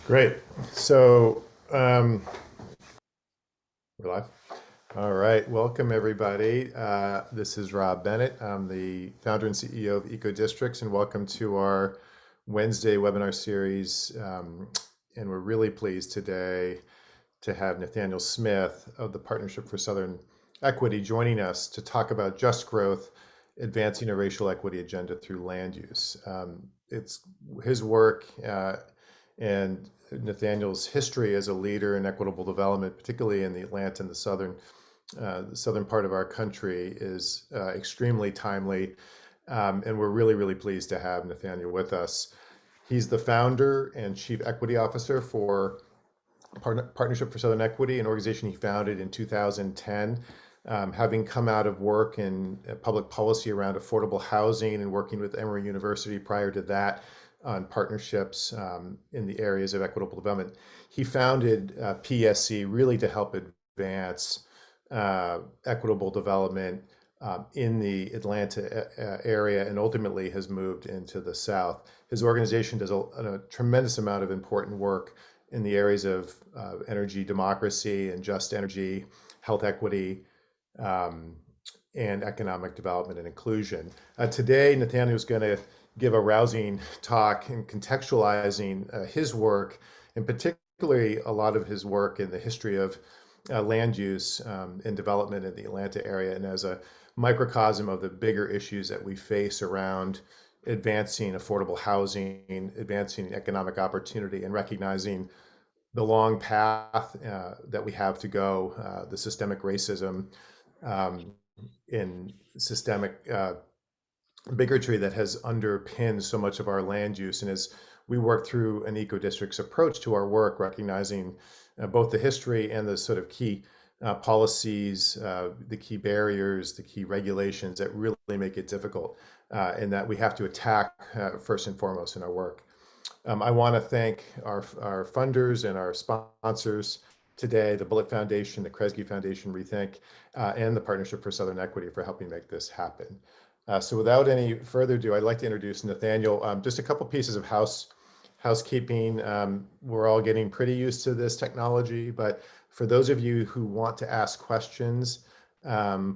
Great. So we're live. All right. Welcome, everybody. This is Rob Bennett. I'm the founder and CEO of Eco Districts, and welcome to our Wednesday webinar series. And we're really pleased today to have Nathaniel Smith of the Partnership for Southern Equity joining us to talk about just growth, advancing a racial equity agenda through land use. It's his work and Nathaniel's history as a leader in equitable development, particularly in the Atlanta and the southern part of our country, is extremely timely. And we're really, really pleased to have Nathaniel with us. He's the founder and chief equity officer for Partnership for Southern Equity, an organization he founded in 2010, having come out of work in public policy around affordable housing and working with Emory University prior to that on partnerships in the areas of equitable development. He founded PSC really to help advance equitable development in the Atlanta area, and ultimately has moved into the South. His organization does a tremendous amount of important work in the areas of energy democracy and just energy, health equity, and economic development and inclusion. Today, Nathaniel is going to give a rousing talk in contextualizing his work, and particularly a lot of his work in the history of land use and development in the Atlanta area, and as a microcosm of the bigger issues that we face around advancing affordable housing, advancing economic opportunity, and recognizing the long path that we have to go, the systemic racism in systemic bigotry that has underpinned so much of our land use. And as we work through an eco districts approach to our work, recognizing both the history and the sort of key policies, the key barriers, the key regulations that really make it difficult, and that we have to attack first and foremost in our work. I want to thank our funders and our sponsors today, the Bullock Foundation, the Kresge Foundation, Rethink, and the Partnership for Southern Equity for helping make this happen. So without any further ado, I'd like to introduce Nathaniel. Just a couple pieces of housekeeping. We're all getting pretty used to this technology, but for those of you who want to ask questions,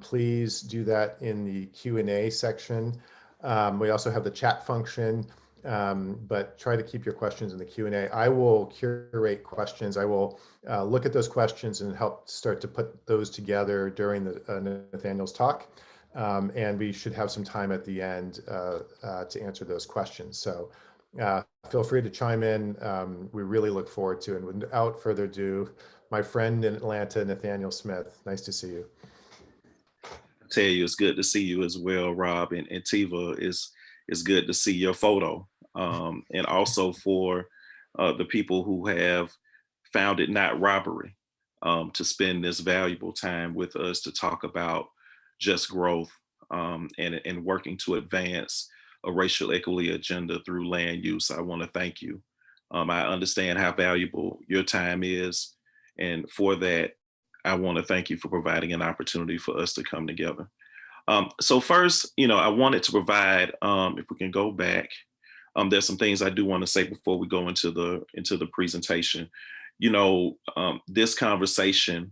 please do that in the Q&A section. We also have the chat function, but try to keep your questions in the Q&A. I will curate questions. I will look at those questions and help start to put those together during Nathaniel's talk. And we should have some time at the end to answer those questions. So feel free to chime in. We really look forward to it. And without further ado, my friend in Atlanta, Nathaniel Smith, nice to see you. I tell you, it's good to see you as well, Rob. And Tiva, it's good to see your photo. And also for the people who have found it not robbery to spend this valuable time with us to talk about just growth and working to advance a racial equity agenda through land use. I want to thank you. I understand how valuable your time is. And for that, I want to thank you for providing an opportunity for us to come together. So first, I wanted to provide, if we can go back, there's some things I do want to say before we go into the presentation. This conversation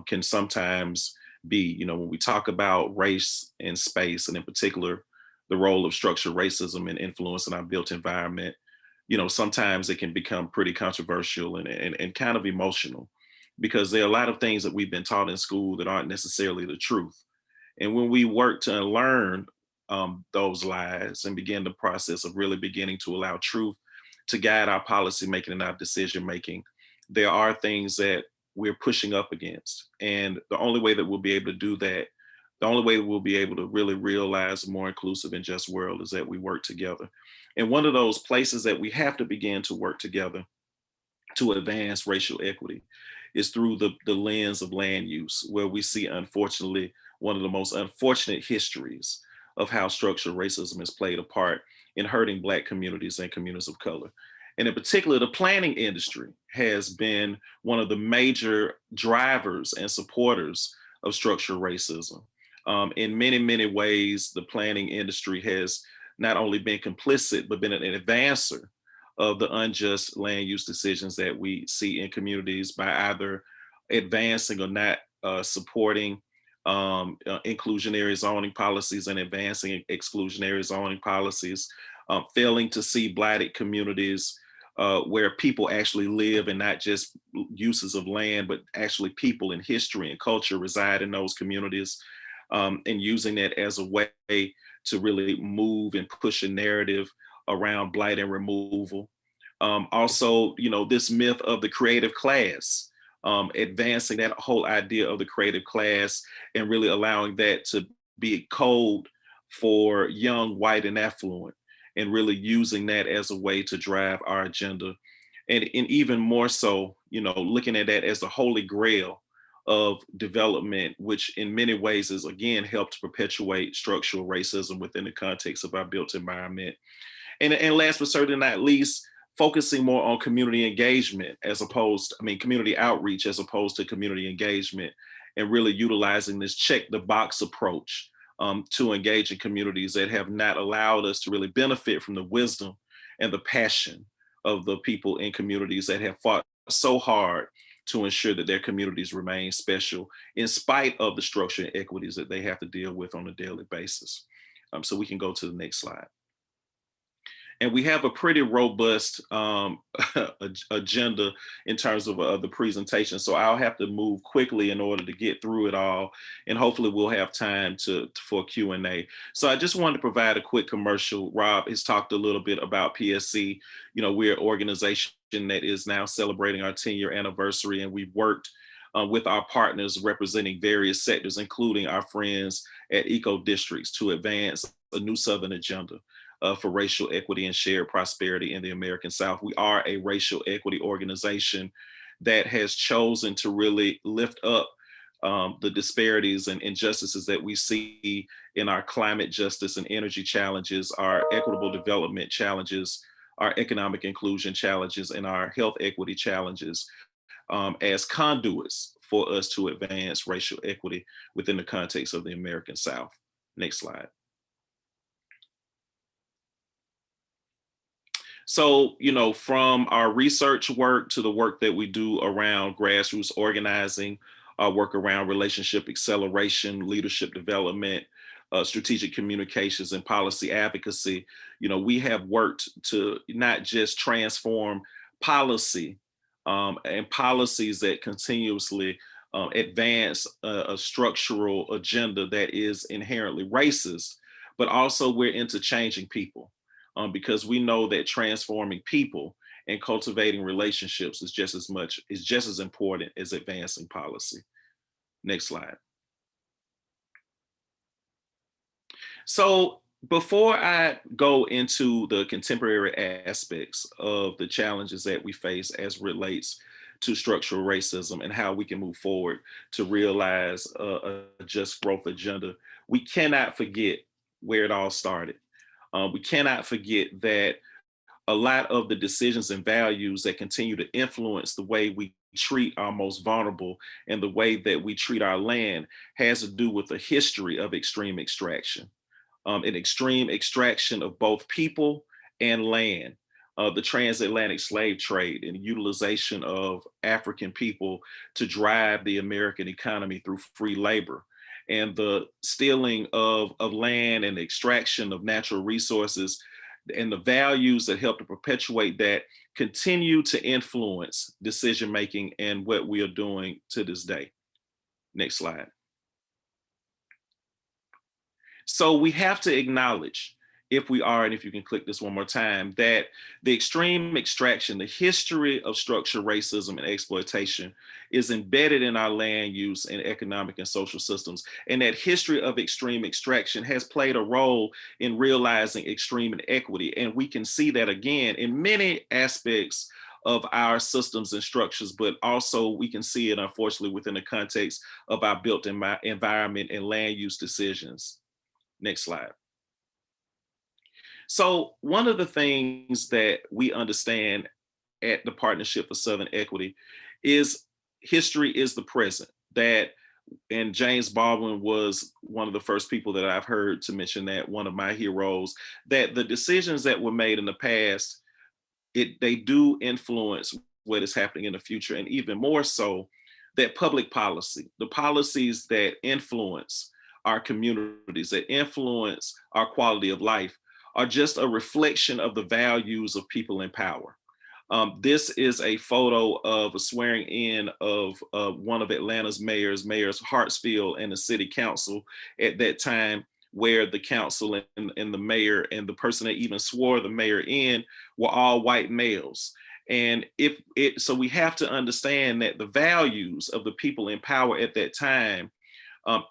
can sometimes be, when we talk about race and space, and in particular, the role of structural racism and influence in our built environment, sometimes it can become pretty controversial and kind of emotional, because there are a lot of things that we've been taught in school that aren't necessarily the truth. And when we work to unlearn those lies and begin the process of really beginning to allow truth to guide our policy making and our decision making, there are things that we're pushing up against. And the only way that we'll be able to do that, the only way that we'll be able to really realize a more inclusive and just world, is that we work together. And one of those places that we have to begin to work together to advance racial equity is through the lens of land use, where we see, unfortunately, one of the most unfortunate histories of how structural racism has played a part in hurting Black communities and communities of color. And in particular, the planning industry has been one of the major drivers and supporters of structural racism. In many, many ways, the planning industry has not only been complicit, but been an advancer of the unjust land use decisions that we see in communities by either advancing or not supporting inclusionary zoning policies and advancing exclusionary zoning policies, failing to see blighted communities where people actually live and not just uses of land, but actually people and history and culture reside in those communities, and using that as a way to really move and push a narrative around blight and removal. Also, this myth of the creative class, advancing that whole idea of the creative class and really allowing that to be a code for young, white, and affluent, and really using that as a way to drive our agenda. And even more so, looking at that as the holy grail of development, which in many ways is again helped to perpetuate structural racism within the context of our built environment. And last but certainly not least, focusing more on community engagement community outreach as opposed to community engagement, and really utilizing this check the box approach to engage in communities that have not allowed us to really benefit from the wisdom and the passion of the people in communities that have fought so hard to ensure that their communities remain special in spite of the structural inequities that they have to deal with on a daily basis. So we can go to the next slide. And we have a pretty robust agenda in terms of the presentation. So I'll have to move quickly in order to get through it all. And hopefully we'll have time for Q&A. So I just wanted to provide a quick commercial. Rob has talked a little bit about PSC. We're an organization that is now celebrating our 10-year anniversary, and we've worked with our partners representing various sectors, including our friends at Eco Districts, to advance a new Southern agenda for racial equity and shared prosperity in the American South. We are a racial equity organization that has chosen to really lift up the disparities and injustices that we see in our climate justice and energy challenges, our equitable development challenges, our economic inclusion challenges, and our health equity challenges as conduits for us to advance racial equity within the context of the American South. Next slide. So, from our research work to the work that we do around grassroots organizing, our work around relationship acceleration, leadership development, strategic communications, and policy advocacy, we have worked to not just transform policy and policies that continuously advance a structural agenda that is inherently racist, but also we're into changing people. Because we know that transforming people and cultivating relationships is just as important as advancing policy. Next slide. So before I go into the contemporary aspects of the challenges that we face as relates to structural racism and how we can move forward to realize a just growth agenda, we cannot forget where it all started. We cannot forget that a lot of the decisions and values that continue to influence the way we treat our most vulnerable and the way that we treat our land has to do with the history of extreme extraction, an extreme extraction of both people and land. The transatlantic slave trade and utilization of African people to drive the American economy through free labor, and the stealing of land and the extraction of natural resources and the values that help to perpetuate that continue to influence decision making and what we are doing to this day. Next slide. So we have to acknowledge, if we are, and if you can click this one more time, that the extreme extraction, the history of structural racism and exploitation is embedded in our land use and economic and social systems. And that history of extreme extraction has played a role in realizing extreme inequity. And we can see that again in many aspects of our systems and structures, but also we can see it unfortunately within the context of our built environment and land use decisions. Next slide. So one of the things that we understand at the Partnership for Southern Equity is history is the present. That, and James Baldwin was one of the first people that I've heard to mention that, one of my heroes, that the decisions that were made in the past they do influence what is happening in the future, and even more so, that public policy, the policies that influence our communities, that influence our quality of life, are just a reflection of the values of people in power. This is a photo of a swearing in of one of Atlanta's mayors Hartsfield, and the city council at that time, where the council and the mayor and the person that even swore the mayor in were all white males. And so we have to understand that the values of the people in power at that time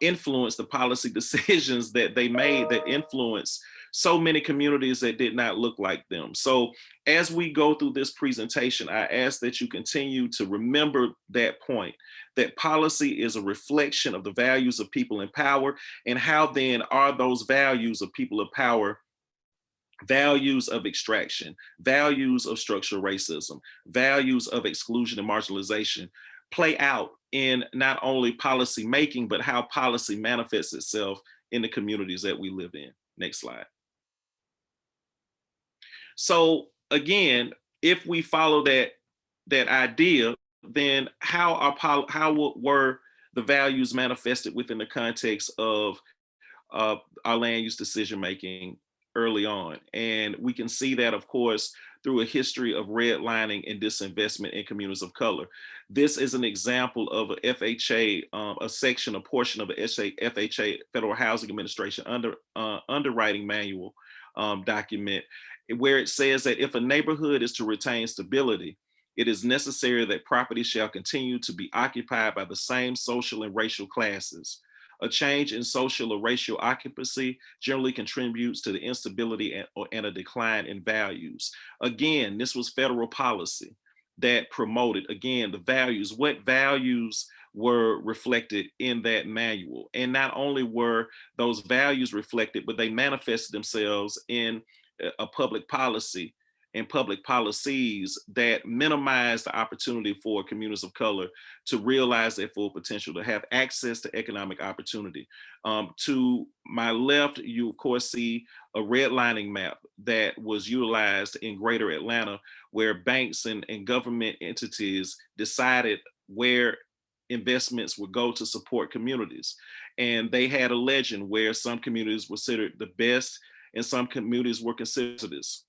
influenced the policy decisions that they made, that influenced so many communities that did not look like them. So as we go through this presentation, I ask that you continue to remember that point, that policy is a reflection of the values of people in power, and how then are those values of people of power values of extraction, values of structural racism, values of exclusion and marginalization play out in not only policy making, but how policy manifests itself in the communities that we live in. Next slide. So again, if we follow that idea, then how were the values manifested within the context of our land use decision making early on? And we can see that, of course, through a history of redlining and disinvestment in communities of color. This is an example of a FHA, a portion of a FHA, Federal Housing Administration underwriting manual document, where it says that if a neighborhood is to retain stability, it is necessary that property shall continue to be occupied by the same social and racial classes. A change in social or racial occupancy generally contributes to the instability and a decline in values. Again, this was federal policy that promoted, again, the values. What values were reflected in that manual? And not only were those values reflected, but they manifested themselves in a public policy and public policies that minimize the opportunity for communities of color to realize their full potential, to have access to economic opportunity. To my left, you of course see a redlining map that was utilized in greater Atlanta, where banks and government entities decided where investments would go to support communities. And they had a legend where some communities were considered the best and some communities were considered this.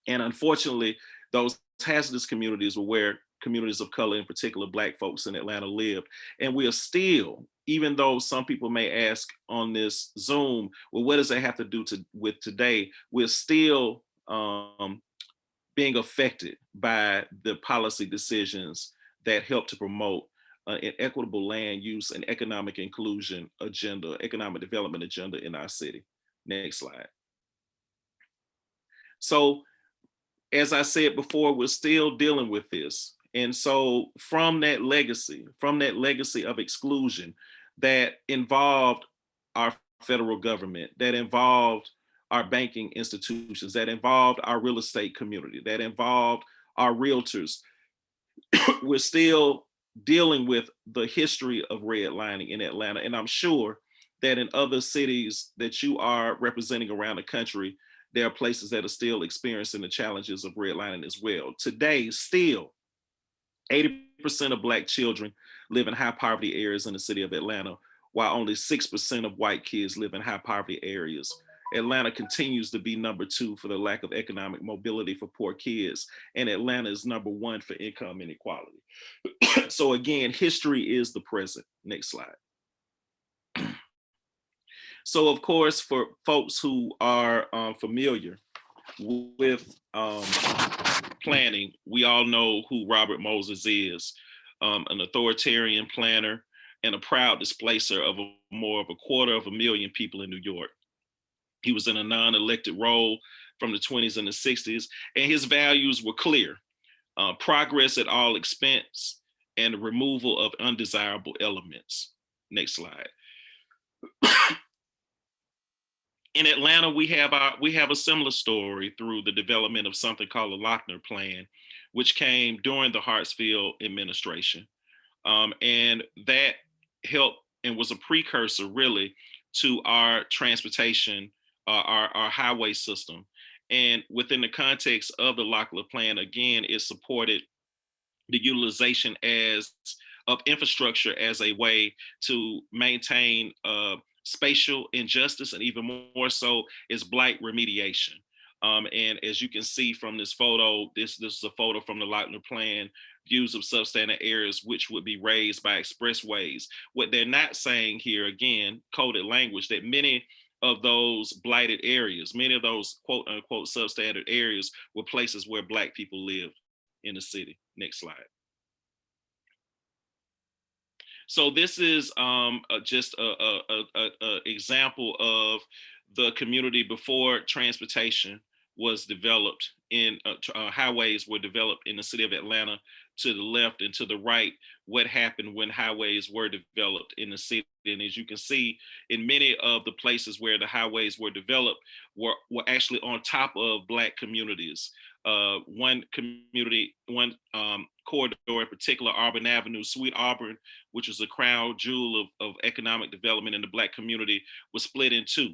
And unfortunately, those hazardous communities were where communities of color, in particular Black folks in Atlanta, lived. And we are still, even though some people may ask on this Zoom, well, what does that have to do with today? We're still being affected by the policy decisions that help to promote an equitable land use and economic inclusion agenda, economic development agenda in our city. Next slide. So, as I said before, we're still dealing with this. And so from that legacy of exclusion that involved our federal government, that involved our banking institutions, that involved our real estate community, that involved our realtors, we're still dealing with the history of redlining in Atlanta. And I'm sure that in other cities that you are representing around the country, there are places that are still experiencing the challenges of redlining as well. Today, still, 80% of Black children live in high poverty areas in the city of Atlanta, while only 6% of white kids live in high poverty areas. Atlanta continues to be number 2 for the lack of economic mobility for poor kids, and Atlanta is number 1 for income inequality. So again, history is the present. Next slide. So of course, for folks who are familiar with planning, we all know who Robert Moses is, an authoritarian planner and a proud displacer of more of a 250,000 people in New York. He was in a non-elected role from the 20s and the 60s, and his values were clear: progress at all expense and the removal of undesirable elements. Next slide. In Atlanta, we have a similar story through the development of something called the Lochner Plan, which came during the Hartsfield administration, and that helped and was a precursor, really, to our transportation, our highway system. And within the context of the Locklear Plan, again, it supported the utilization as of infrastructure as a way to maintain spatial injustice, and even more so is blight remediation. And as you can see from this photo, this is a photo from the Locklear Plan, views of substandard areas which would be raised by expressways. What they're not saying here, again, coded language, that many of those blighted areas, many of those quote unquote substandard areas were places where Black people lived in the city. Next slide. So this is just a example of the community before transportation was developed in highways were developed in the city of Atlanta. To the left and to the right, what happened when highways were developed in the city. And as you can see, in many of the places where the highways were developed were actually on top of Black communities. One community, one corridor in particular, Auburn Avenue, Sweet Auburn, which was a crown jewel of economic development in the Black community, was split in two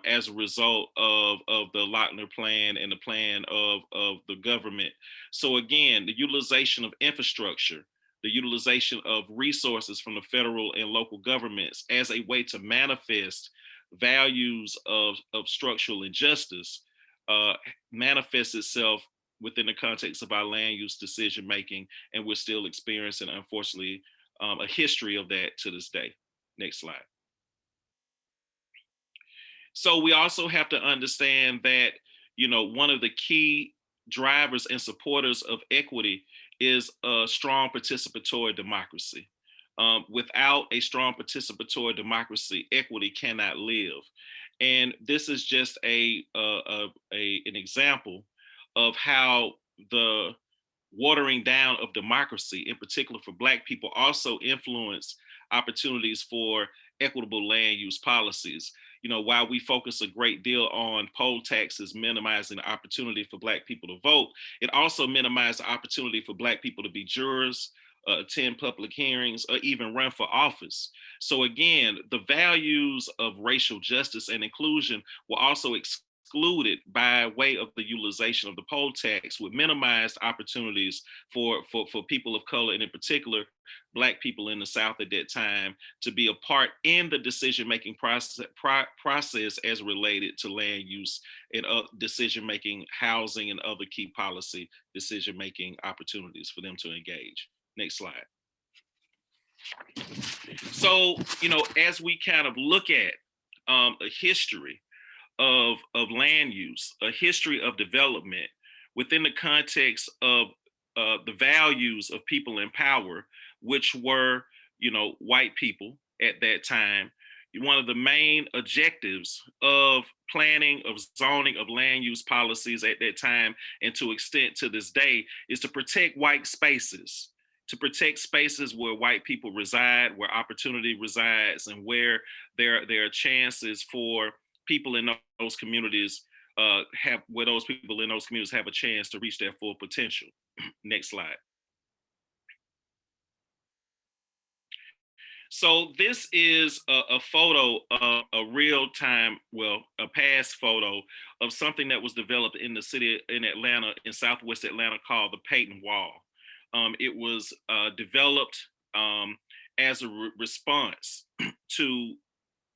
as a result of the Locklear Plan and the plan of the government. So again, the utilization of infrastructure, the utilization of resources from the federal and local governments as a way to manifest values of structural injustice uh, manifests itself within the context of our land use decision making, and we're still experiencing, unfortunately, a history of that to this day. Next slide. So we also have to understand that, one of the key drivers and supporters of equity is a strong participatory democracy. Without a strong participatory democracy, equity cannot live. And this is just an example of how the watering down of democracy, in particular for Black people, also influence opportunities for equitable land use policies. While we focus a great deal on poll taxes minimizing the opportunity for Black people to vote, it also minimizes the opportunity for Black people to be jurors, attend public hearings, or even run for office. So again, the values of racial justice and inclusion were also excluded by way of the utilization of the poll tax, with minimized opportunities for people of color, and in particular, Black people in the South at that time, to be a part in the decision-making process as related to land use and decision-making, housing, and other key policy decision-making opportunities for them to engage. Next slide. So, as we kind of look at a history of land use, a history of development within the context of the values of people in power, which were, white people at that time. One of the main objectives of planning, of zoning, of land use policies at that time, and to extent to this day, is to protect white spaces, to protect spaces where white people reside, where opportunity resides, and where there are chances for people in those communities where those people in those communities have a chance to reach their full potential. Next slide. So this is a photo of a real time, well, a past photo of something that was developed in the city in Atlanta, in Southwest Atlanta, called the Peyton Wall. It was developed as a response to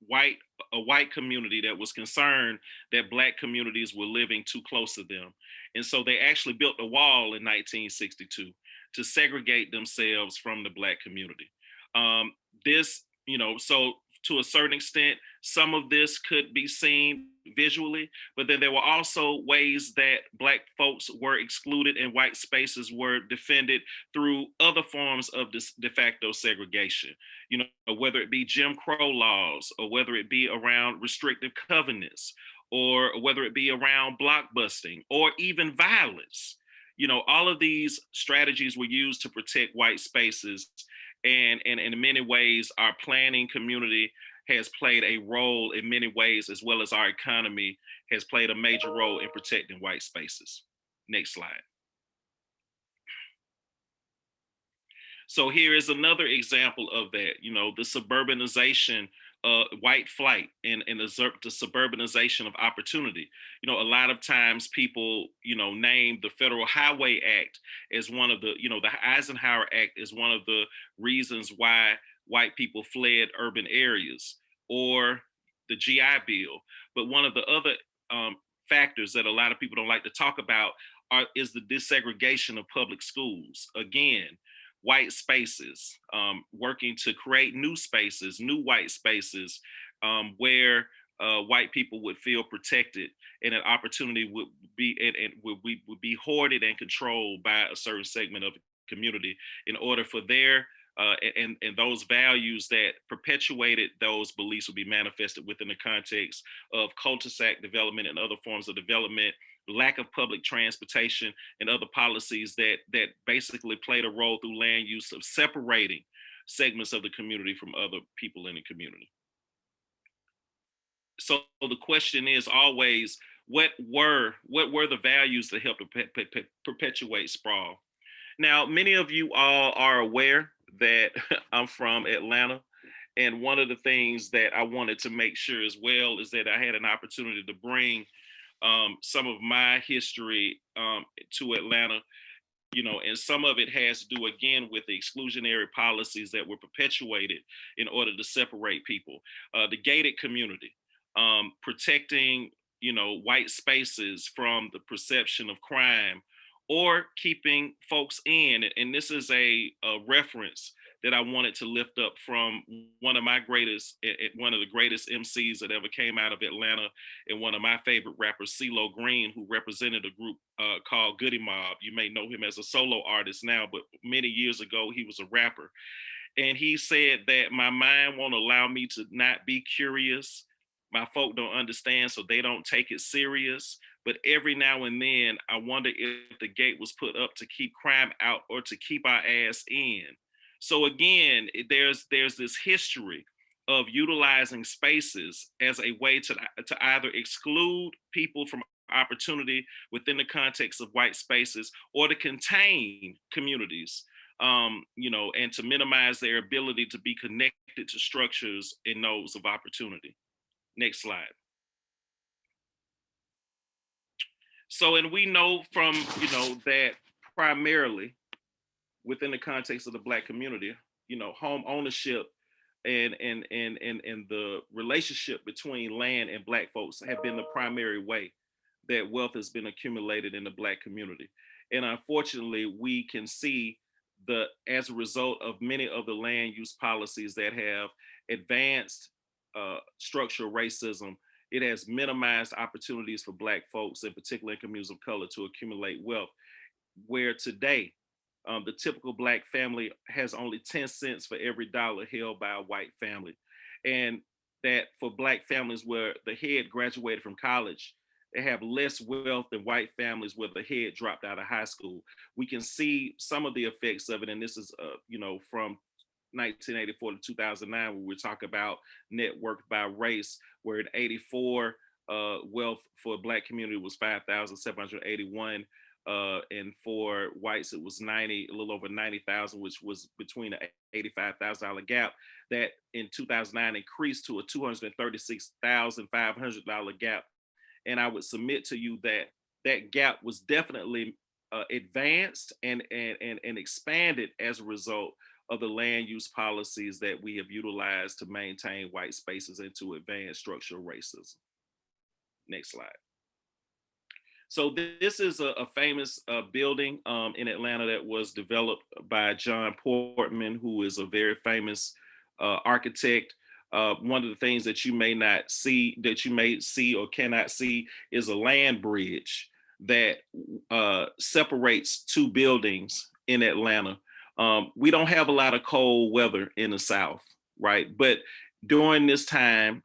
white a white community that was concerned that Black communities were living too close to them. And so they actually built a wall in 1962 to segregate themselves from the Black community. This, so to a certain extent, some of this could be seen visually, but then there were also ways that Black folks were excluded and white spaces were defended through other forms of this de facto segregation. Whether it be Jim Crow laws, or whether it be around restrictive covenants, or whether it be around blockbusting, or even violence. All of these strategies were used to protect white spaces, and in many ways, our planning community has played a role in many ways, as well as our economy has played a major role in protecting white spaces. Next slide. So here is another example of that, the suburbanization white flight and the suburbanization of opportunity. A lot of times people, name the Federal Highway Act as one of the, the Eisenhower Act is one of the reasons why white people fled urban areas, or the GI Bill. But one of the other um, factors that a lot of people don't like to talk about is the desegregation of public schools. Again, white spaces, working to create new spaces, new white spaces, where white people would feel protected, and an opportunity would be and would be hoarded and controlled by a certain segment of the community in order for their and those values that perpetuated those beliefs will be manifested within the context of cul-de-sac development and other forms of development, lack of public transportation, and other policies that basically played a role through land use of separating segments of the community from other people in the community. So the question is always, what were the values that helped to perpetuate sprawl? Now, many of you all are aware that I'm from Atlanta. And one of the things that I wanted to make sure as well is that I had an opportunity to bring some of my history to Atlanta, and some of it has to do again with the exclusionary policies that were perpetuated in order to separate people. The gated community, protecting, white spaces from the perception of crime, or keeping folks in. And this is a reference that I wanted to lift up from one of the greatest MCs that ever came out of Atlanta, and one of my favorite rappers, CeeLo Green, who represented a group called Goody Mob. You may know him as a solo artist now, but many years ago he was a rapper. And he said that my mind won't allow me to not be curious. My folk don't understand, so they don't take it serious. But every now and then, I wonder if the gate was put up to keep crime out or to keep our ass in. So again, there's this history of utilizing spaces as a way to either exclude people from opportunity within the context of white spaces, or to contain communities, and to minimize their ability to be connected to structures and nodes of opportunity. Next slide. So, and we know from, that primarily within the context of the Black community, home ownership and the relationship between land and Black folks have been the primary way that wealth has been accumulated in the Black community. And unfortunately, we can see as a result of many of the land use policies that have advanced structural racism, it has minimized opportunities for Black folks, in particular in communities of color, to accumulate wealth. Where today, the typical Black family has only 10 cents for every dollar held by a white family. And that for Black families where the head graduated from college, they have less wealth than white families where the head dropped out of high school. We can see some of the effects of it. And this is, from 1984 to 2009, where we talk about networked by race, where in 84, wealth for a Black community was 5,781. And for whites, it was a little over 90,000, which was between an $85,000 gap that in 2009 increased to a $236,500 gap. And I would submit to you that that gap was definitely advanced and expanded as a result of the land use policies that we have utilized to maintain white spaces and to advance structural racism. Next slide. So this is a famous building in Atlanta that was developed by John Portman, who is a very famous architect. One of the things that you may see or cannot see, is a land bridge that separates two buildings in Atlanta. We don't have a lot of cold weather in the South, right? But during this time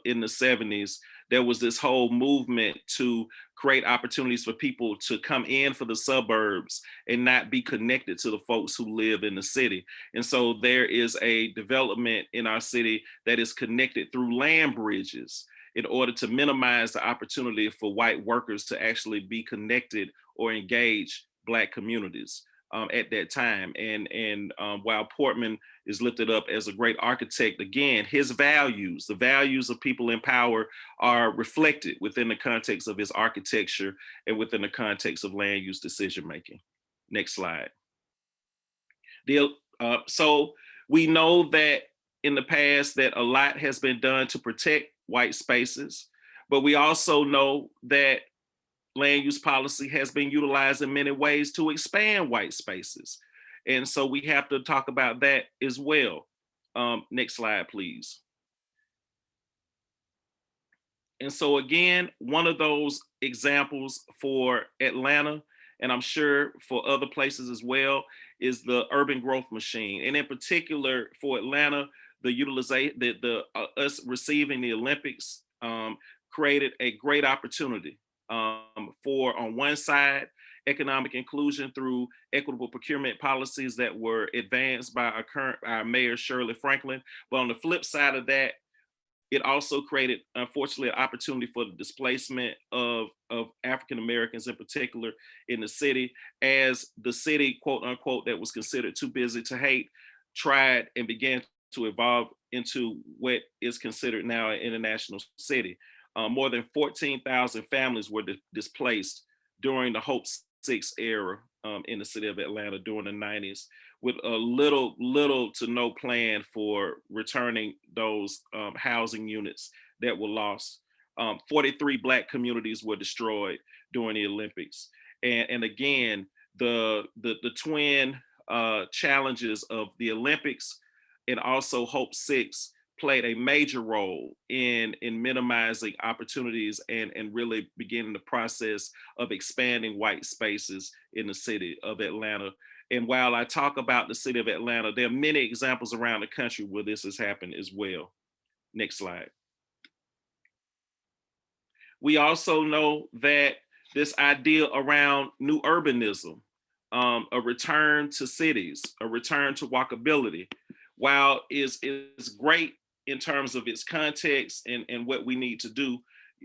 in the 70s, there was this whole movement to create opportunities for people to come in for the suburbs and not be connected to the folks who live in the city. And so there is a development in our city that is connected through land bridges in order to minimize the opportunity for white workers to actually be connected or engage Black communities. at that time. And while Portman is lifted up as a great architect, again, his values, the values of people in power, are reflected within the context of his architecture and within the context of land use decision making. Next slide. So we know that in the past that a lot has been done to protect white spaces, but we also know that land use policy has been utilized in many ways to expand white spaces. And so we have to talk about that as well. Next slide, please. And so again, one of those examples for Atlanta, and I'm sure for other places as well, is the urban growth machine. And in particular for Atlanta, the utilization, us receiving the Olympics created a great opportunity for, on one side, economic inclusion through equitable procurement policies that were advanced by our mayor, Shirley Franklin. But on the flip side of that, it also created, unfortunately, an opportunity for the displacement of African Americans in particular in the city, as the city, quote unquote, that was considered too busy to hate, tried and began to evolve into what is considered now an international city. More than 14,000 families were displaced during the Hope Six era in the city of Atlanta during the 90s, with a little to no plan for returning those housing units that were lost. 43 Black communities were destroyed during the Olympics. And again, the twin challenges of the Olympics and also Hope Six played a major role in minimizing opportunities and really beginning the process of expanding white spaces in the city of Atlanta. And while I talk about the city of Atlanta, there are many examples around the country where this has happened as well. Next slide. We also know that this idea around new urbanism, a return to cities, a return to walkability, while is great in terms of its context and what we need to do.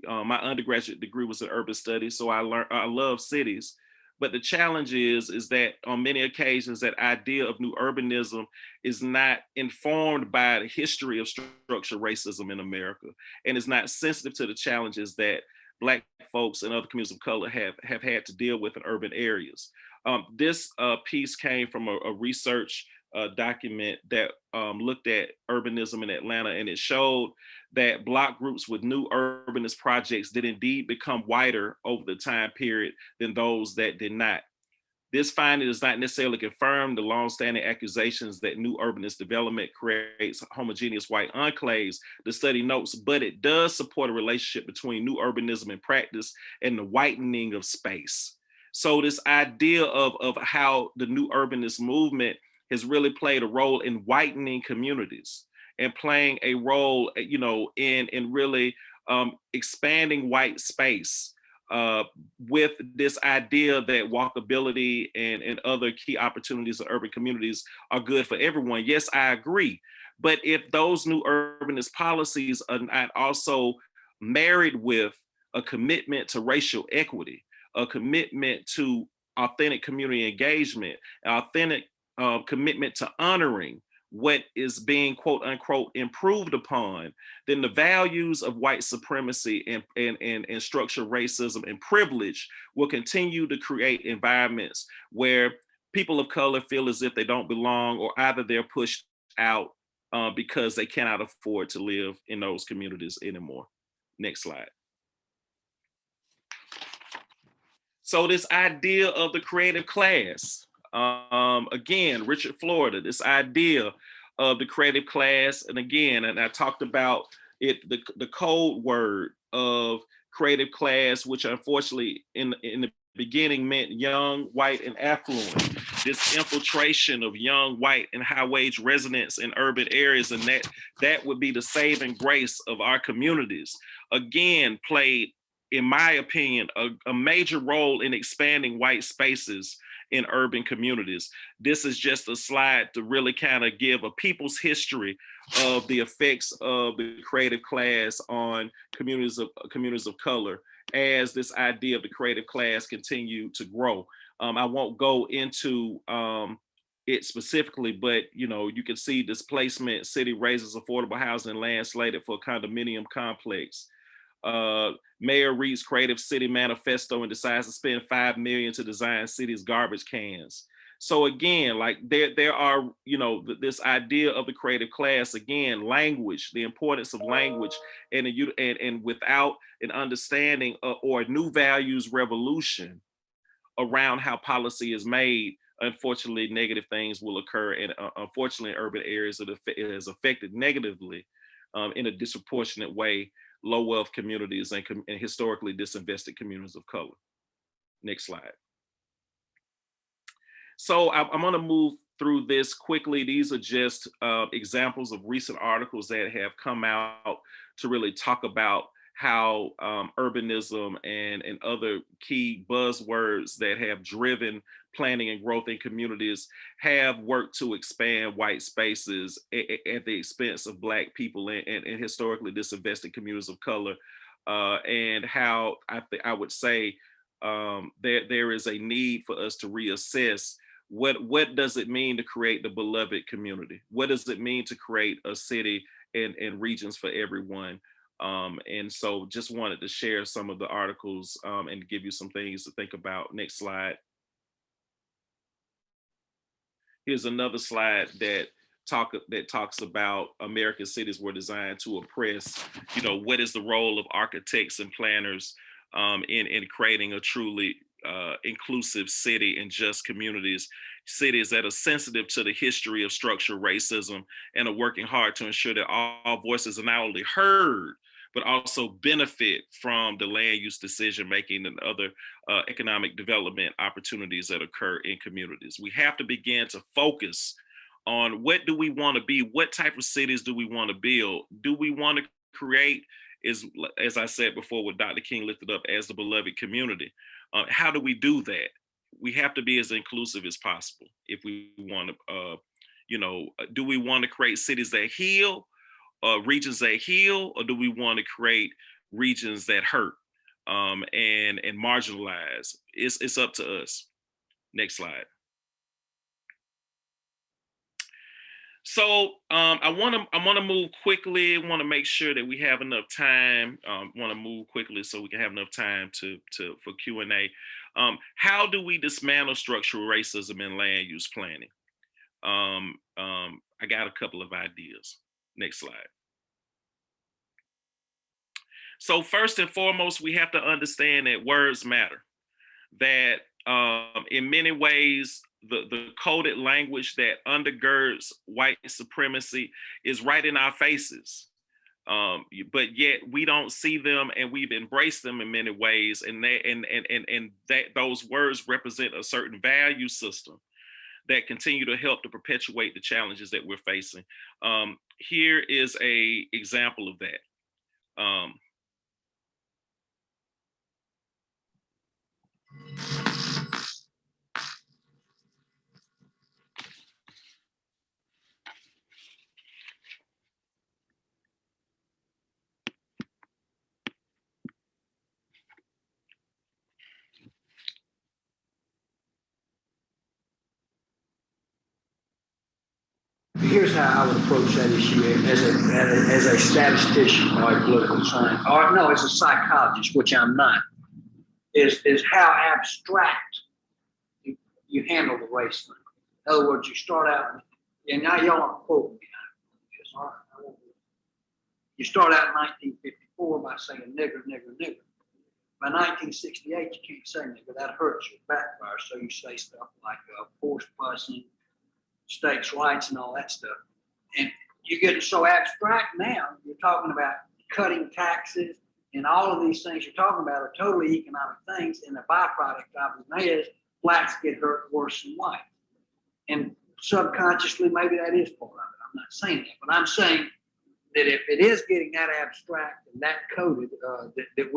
My undergraduate degree was in urban studies, so I love cities. But the challenge is that on many occasions, that idea of new urbanism is not informed by the history of structural racism in America, and is not sensitive to the challenges that Black folks and other communities of color have had to deal with in urban areas. This piece came from a research document that looked at urbanism in Atlanta, and it showed that block groups with new urbanist projects did indeed become whiter over the time period than those that did not. This finding does not necessarily confirm the longstanding accusations that new urbanist development creates homogeneous white enclaves, the study notes, but it does support a relationship between new urbanism in practice and the whitening of space. So this idea of how the new urbanist movement has really played a role in whitening communities and playing a role, in really expanding white space with this idea that walkability and other key opportunities in urban communities are good for everyone. Yes, I agree. But if those new urbanist policies are not also married with a commitment to racial equity, a commitment to authentic community engagement, authentic commitment to honoring what is being quote unquote improved upon, then the values of white supremacy and structural racism and privilege will continue to create environments where people of color feel as if they don't belong, or either they're pushed out because they cannot afford to live in those communities anymore. Next slide. So this idea of the creative class, again, Richard Florida, this idea of the creative class, and again, and I talked about it, the code word of creative class, which unfortunately in the beginning meant young, white, and affluent. This infiltration of young, white, and high-wage residents in urban areas, and that would be the saving grace of our communities, again, played, in my opinion, a major role in expanding white spaces in urban communities. This is just a slide to really kind of give a people's history of the effects of the creative class on communities of color as this idea of the creative class continue to grow. I won't go into it specifically, but you can see displacement. City raises affordable housing and land slated for condominium complex. Mayor reads creative city manifesto and decides to spend $5 million to design city's garbage cans. So again, like there are, this idea of the creative class, again, language, the importance of language, and without an understanding or a new values revolution around how policy is made, unfortunately, negative things will occur. And unfortunately, urban areas it is affected negatively in a disproportionate way, low wealth communities and historically disinvested communities of color. Next slide. So I'm going to move through this quickly. These are just examples of recent articles that have come out to really talk about how urbanism and other key buzzwords that have driven planning and growth in communities have worked to expand white spaces at the expense of Black people and historically disinvested communities of color, and how I would say there is a need for us to reassess what does it mean to create the beloved community? What does it mean to create a city and regions for everyone? And so just wanted to share some of the articles and give you some things to think about. Next slide. Here's another slide that talks about American cities were designed to oppress. What is the role of architects and planners in creating a truly inclusive city and just communities, cities that are sensitive to the history of structural racism and are working hard to ensure that all voices are not only heard, but also benefit from the land use decision making and other economic development opportunities that occur in communities. We have to begin to focus on what do we want to be? What type of cities do we want to build? Do we want to create, as I said before, what Dr. King lifted up as the beloved community? How do we do that? We have to be as inclusive as possible if we want to, do we want to create cities that heal, regions that heal, or do we want to create regions that hurt and marginalize? It's up to us. Next slide. So I want to move quickly. I want to make sure that we have enough time. Want to move quickly so we can have enough time for Q&A. How do we dismantle structural racism in land use planning? I got a couple of ideas. Next slide. So first and foremost, we have to understand that words matter. That in many ways, the coded language that undergirds white supremacy is right in our faces. But yet we don't see them, and we've embraced them in many ways. And that those words represent a certain value system that continue to help to perpetuate the challenges that we're facing. Here is a example of that. Here's how I would approach that issue as a statistician or a political scientist, or no, as a psychologist, which I'm not, is how abstract you handle the race thing. In other words, you start out, and now y'all are quoting me. You start out in 1954 by saying nigger, nigger, nigger. By 1968, you can't say nigger. That hurts your backfire. So you say stuff like forced busing, states' rights, and all that stuff. And you're getting so abstract now. You're talking about cutting taxes and all of these things you're talking about are totally economic things. And the byproduct of them is blacks get hurt worse than whites. And subconsciously, maybe that is part of it. I'm not saying that, but I'm saying that if it is getting that abstract and that coded, that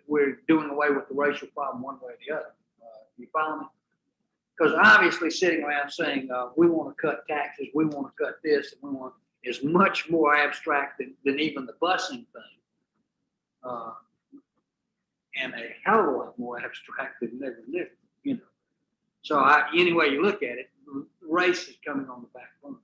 we're doing away with the racial problem one way or the other. You follow me? Because obviously sitting around saying we want to cut taxes, we want to cut this, and we want is much more abstract than even the busing thing. And a hell of a lot more abstract than nigger, you know. So any way you look at it, race is coming on the back burner.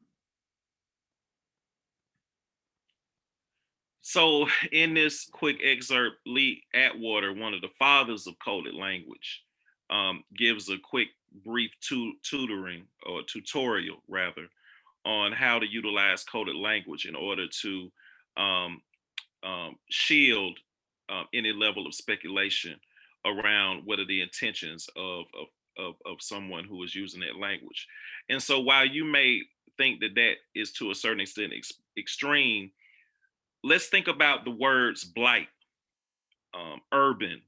So in this quick excerpt, Lee Atwater, one of the fathers of coded language, gives a quick brief tutorial rather on how to utilize coded language in order to shield any level of speculation around what are the intentions of someone who is using that language. And so while you may think that that is to a certain extent extreme, let's think about the words blight, urban,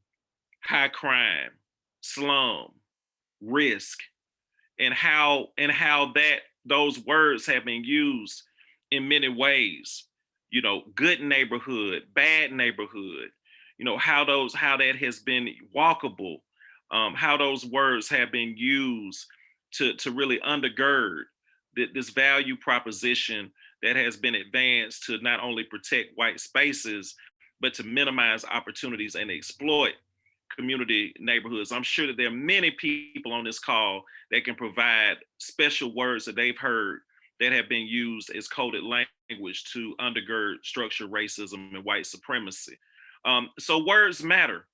high crime, slum, risk, and how that those words have been used in many ways. You know, good neighborhood, bad neighborhood. You know, how that has been walkable. How those words have been used to really undergird this value proposition that has been advanced to not only protect white spaces, but to minimize opportunities and exploit community neighborhoods. I'm sure that there are many people on this call that can provide special words that they've heard that have been used as coded language to undergird structural racism and white supremacy. So words matter.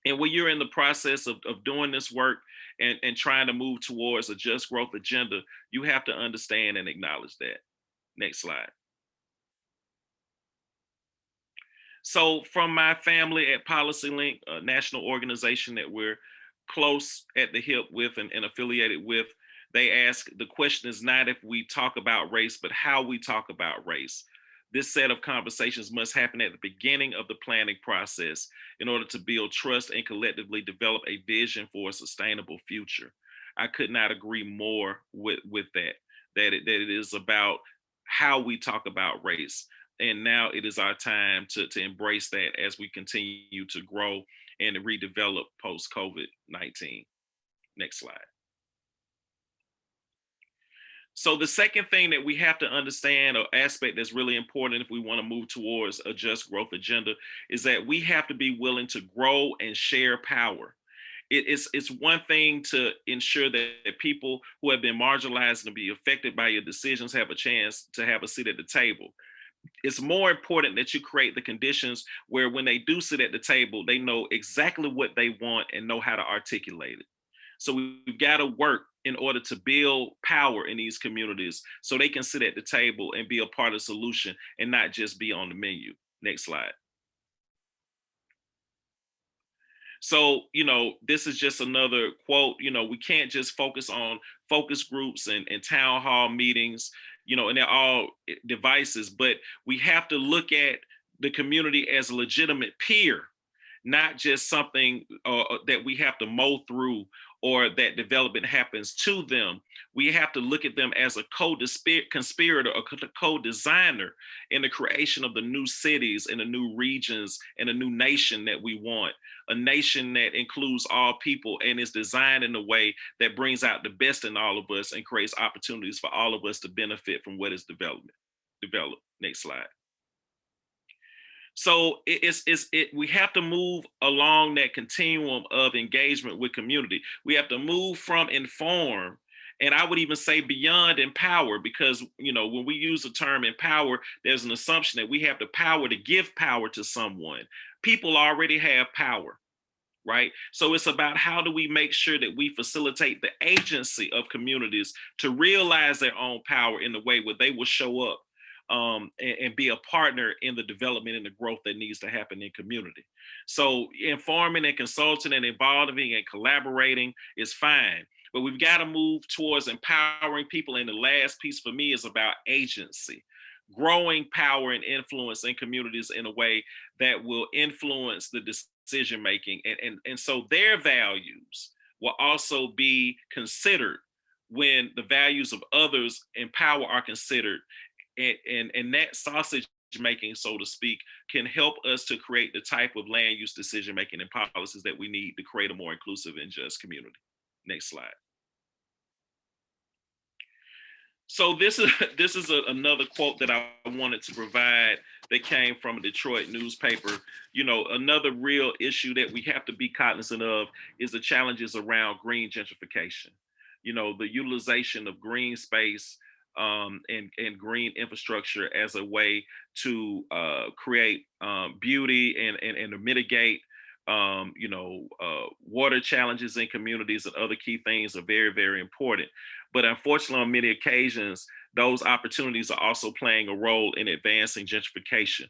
And when you're in the process of doing this work and trying to move towards a just growth agenda, you have to understand and acknowledge that. Next slide. So from my family at PolicyLink, a national organization that we're close at the hip with and affiliated with, they ask, the question is not if we talk about race, but how we talk about race. This set of conversations must happen at the beginning of the planning process in order to build trust and collectively develop a vision for a sustainable future. I could not agree more with that it is about how we talk about race. And now it is our time to embrace that as we continue to grow and redevelop post-COVID-19. Next slide. So the second thing that we have to understand, or aspect that's really important if we want to move towards a just growth agenda, is that we have to be willing to grow and share power. It's one thing to ensure that people who have been marginalized and be affected by your decisions have a chance to have a seat at the table. It's more important that you create the conditions where when they do sit at the table, they know exactly what they want and know how to articulate it. So we've got to work in order to build power in these communities so they can sit at the table and be a part of the solution and not just be on the menu. Next slide. So, you know, this is just another quote. You know, we can't just focus on focus groups and town hall meetings, you know, and they're all devices, but we have to look at the community as a legitimate peer, not just something that we have to mow through or that development happens to them. We have to look at them as a co-conspirator or co-designer in the creation of the new cities and the new regions and a new nation that we want. A nation that includes all people and is designed in a way that brings out the best in all of us and creates opportunities for all of us to benefit from what is developed. Next slide. So we have to move along that continuum of engagement with community. We have to move from inform, and I would even say beyond empower, because, you know, when we use the term empower, there's an assumption that we have the power to give power to someone. People already have power, right? So it's about how do we make sure that we facilitate the agency of communities to realize their own power in the way where they will show up and be a partner in the development and the growth that needs to happen in community. So informing and consulting and evolving and collaborating is fine, but we've got to move towards empowering people. And the last piece for me is about agency, growing power and influence in communities in a way that will influence the decision making. And so their values will also be considered when the values of others in power are considered. And that sausage making, so to speak, can help us to create the type of land use decision making and policies that we need to create a more inclusive and just community. Next slide. So this is another quote that I wanted to provide that came from a Detroit newspaper. You know, another real issue that we have to be cognizant of is the challenges around green gentrification. You know, the utilization of green space and green infrastructure as a way to create beauty and to mitigate water challenges in communities and other key things are very, very important. But unfortunately, on many occasions, those opportunities are also playing a role in advancing gentrification.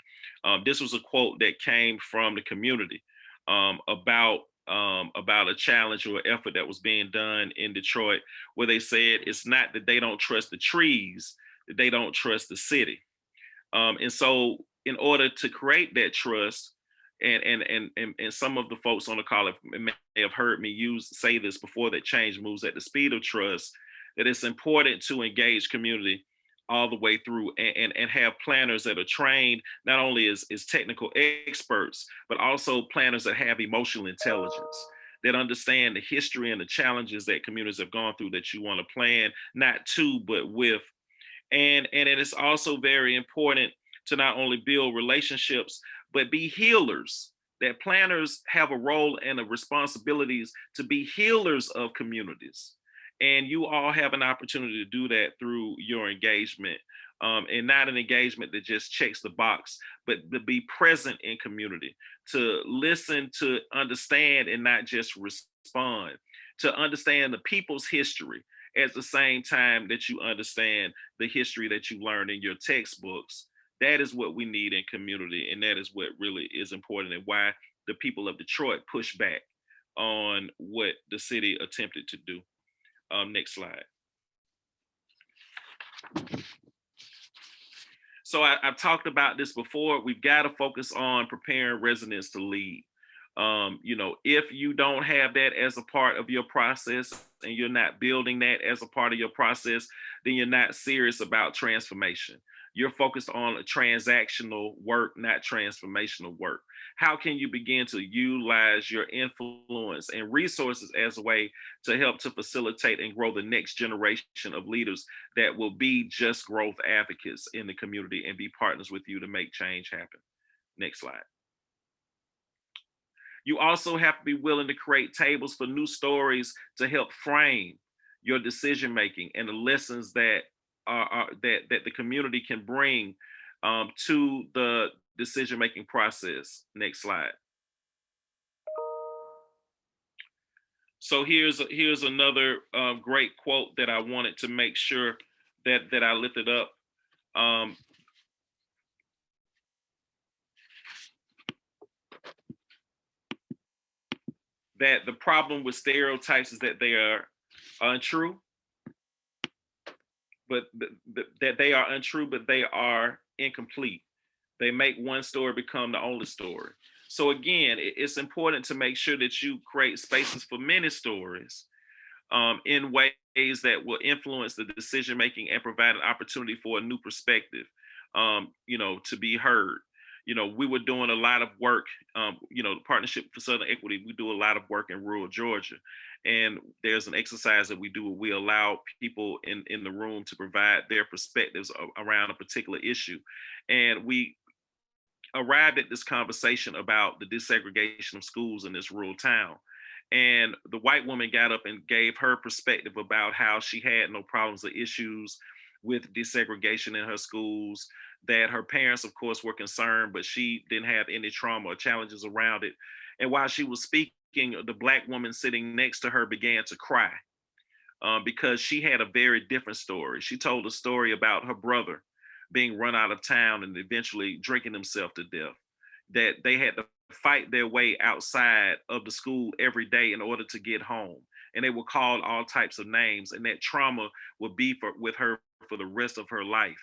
This was a quote that came from the community about a challenge or effort that was being done in Detroit, where they said it's not that they don't trust the trees, that they don't trust the city. And so, in order to create that trust, and some of the folks on the call may have heard me say this before, that change moves at the speed of trust, that it's important to engage community all the way through and have planners that are trained not only as technical experts, but also planners that have emotional intelligence, that understand the history and the challenges that communities have gone through, that you want to plan not to, but with. And it is also very important to not only build relationships, but be healers. That planners have a role and a responsibilities to be healers of communities. And you all have an opportunity to do that through your engagement. And not an engagement that just checks the box, but to be present in community, to listen, to understand, and not just respond, to understand the people's history at the same time that you understand the history that you learned in your textbooks. That is what we need in community, and that is what really is important, and why the people of Detroit push back on what the city attempted to do. Next slide. So I've talked about this before. We've got to focus on preparing residents to lead. If you don't have that as a part of your process and you're not building that as a part of your process, then you're not serious about transformation. You're focused on transactional work, not transformational work. How can you begin to utilize your influence and resources as a way to help to facilitate and grow the next generation of leaders that will be just growth advocates in the community and be partners with you to make change happen? Next slide. You also have to be willing to create tables for new stories to help frame your decision making and the lessons that that the community can bring to the decision making process. Next slide. So here's another great quote that I wanted to make sure that I lifted up. That the problem with stereotypes is that they are untrue, but that they are untrue, but they are incomplete. They make one story become the only story. So again, it's important to make sure that you create spaces for many stories in ways that will influence the decision making and provide an opportunity for a new perspective, to be heard. We were doing a lot of work, the Partnership for Southern Equity, we do a lot of work in rural Georgia. And there's an exercise that we do where we allow people in the room to provide their perspectives around a particular issue. And we arrived at this conversation about the desegregation of schools in this rural town. And the white woman got up and gave her perspective about how she had no problems or issues with desegregation in her schools, that her parents, of course, were concerned, but she didn't have any trauma or challenges around it. And while she was speaking, the Black woman sitting next to her began to cry because she had a very different story. She told a story about her brother being run out of town and eventually drinking himself to death, that they had to fight their way outside of the school every day in order to get home. And they were called all types of names, and that trauma would be with her for the rest of her life.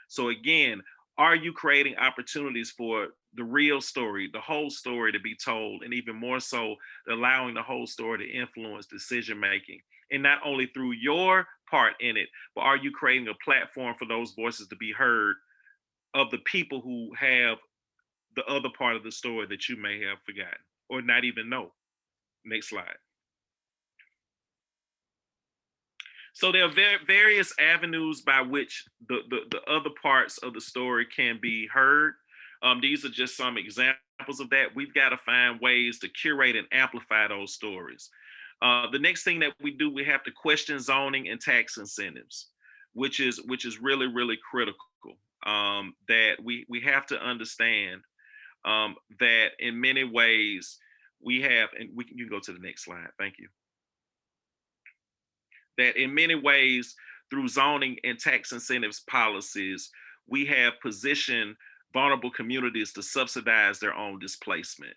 So again, are you creating opportunities for the real story, the whole story to be told, and even more so, allowing the whole story to influence decision making? And not only through your part in it, but are you creating a platform for those voices to be heard of the people who have the other part of the story that you may have forgotten or not even know? Next slide. So there are various avenues by which the other parts of the story can be heard. These are just some examples of that. We've got to find ways to curate and amplify those stories. The next thing that we do, we have to question zoning and tax incentives, which is really, really critical. That we have to understand that in many ways we have, and you can go to the next slide. Thank you. That in many ways, through zoning and tax incentives policies, we have positioned vulnerable communities to subsidize their own displacement.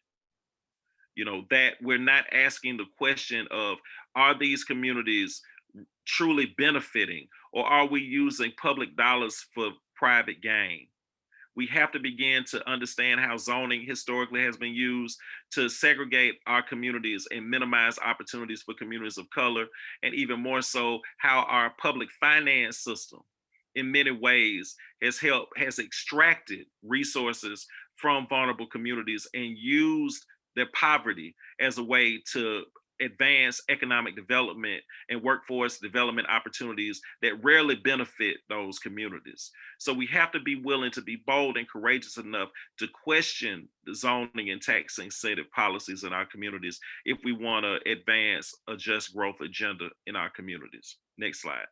You know, that we're not asking the question of, are these communities truly benefiting, or are we using public dollars for private gain? We have to begin to understand how zoning historically has been used to segregate our communities and minimize opportunities for communities of color, and even more so, how our public finance system in many ways has extracted resources from vulnerable communities and used their poverty as a way to advance economic development and workforce development opportunities that rarely benefit those communities. So we have to be willing to be bold and courageous enough to question the zoning and tax incentive policies in our communities if we want to advance a just growth agenda in our communities. Next slide.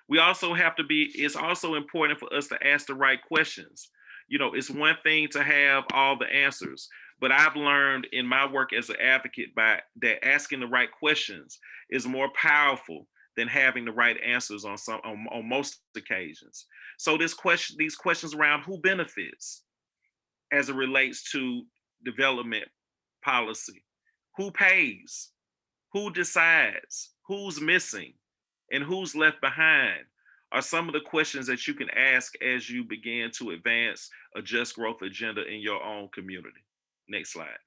We also have to be, it's also important for us to ask the right questions. You know, it's one thing to have all the answers, but I've learned in my work as an advocate that asking the right questions is more powerful than having the right answers on most occasions. So these questions around who benefits as it relates to development policy, who pays, who decides, who's missing, and who's left behind are some of the questions that you can ask as you begin to advance a just growth agenda in your own community. Next slide.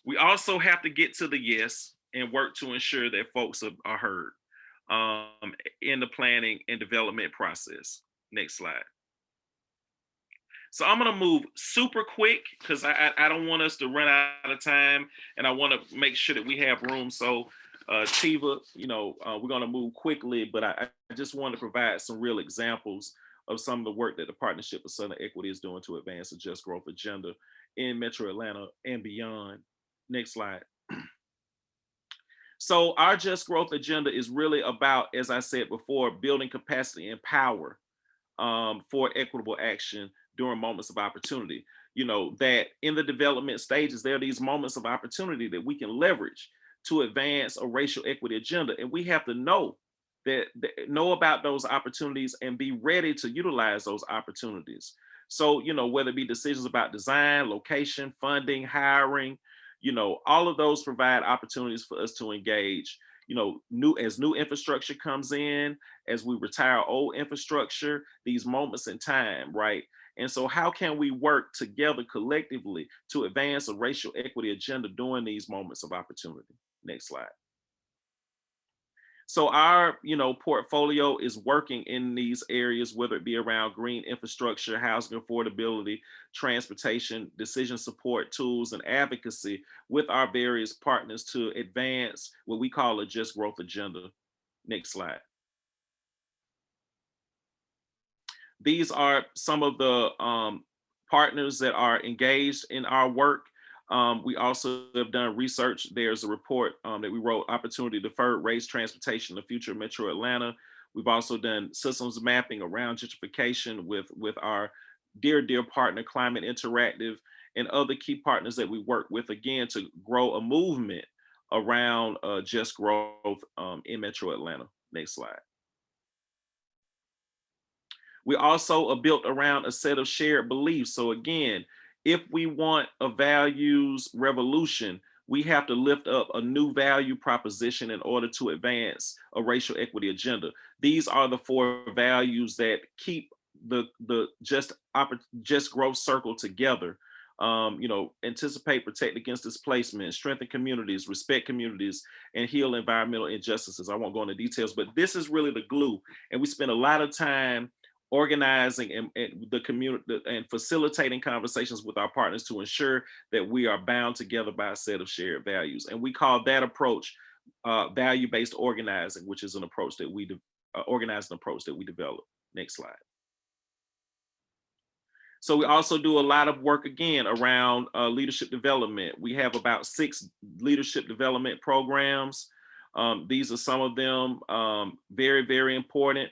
We also have to get to the yes and work to ensure that folks are heard in the planning and development process. Next slide. So I'm gonna move super quick because I don't want us to run out of time, and I want to make sure that we have room. So Tiva, we're gonna move quickly, but I just want to provide some real examples of some of the work that the Partnership for Southern Equity is doing to advance a just growth agenda in Metro Atlanta and beyond. Next slide. So our just growth agenda is really about, as I said before, building capacity and power for equitable action during moments of opportunity. You know, that in the development stages, there are these moments of opportunity that we can leverage to advance a racial equity agenda. And we have to know about those opportunities and be ready to utilize those opportunities. So, whether it be decisions about design, location, funding, hiring, all of those provide opportunities for us to engage, new infrastructure comes in, as we retire old infrastructure, these moments in time, right? And so how can we work together collectively to advance a racial equity agenda during these moments of opportunity? Next slide. So our, portfolio is working in these areas, whether it be around green infrastructure, housing affordability, transportation, decision support tools, and advocacy with our various partners to advance what we call a just growth agenda. Next slide. These are some of the partners that are engaged in our work. We also have done research. There's a report that we wrote, Opportunity Deferred Race Transportation, the Future of Metro Atlanta. We've also done systems mapping around gentrification with our dear partner, Climate Interactive, and other key partners that we work with, again, to grow a movement around just growth in Metro Atlanta. Next slide. We also are built around a set of shared beliefs. So again, if we want a values revolution, we have to lift up a new value proposition in order to advance a racial equity agenda. These are the 4 values that keep the just growth circle together. Anticipate, protect against displacement, strengthen communities, respect communities, and heal environmental injustices. I won't go into details, but this is really the glue. And we spend a lot of time organizing and the community and facilitating conversations with our partners to ensure that we are bound together by a set of shared values. And we call that approach value-based organizing, which is an approach that we organizing approach that we develop. Next slide. So we also do a lot of work again around leadership development. We have about 6 leadership development programs. These are some of them, very, very important.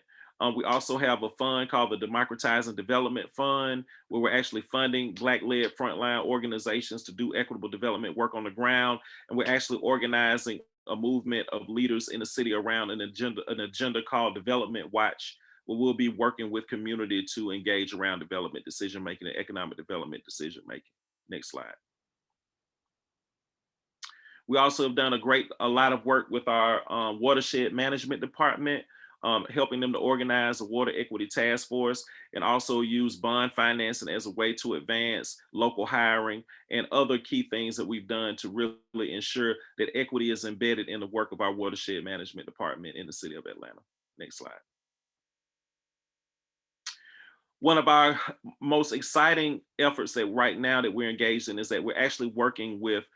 We also have a fund called the Democratizing Development Fund, where we're actually funding Black-led frontline organizations to do equitable development work on the ground. And we're actually organizing a movement of leaders in the city around an agenda called Development Watch, where we'll be working with community to engage around development decision-making and economic development decision-making. Next slide. We also have done a lot of work with our watershed management department, helping them to organize a water equity task force, and also use bond financing as a way to advance local hiring and other key things that we've done to really ensure that equity is embedded in the work of our watershed management department in the city of Atlanta. Next slide. One of our most exciting efforts that right now that we're engaged in is that we're actually working with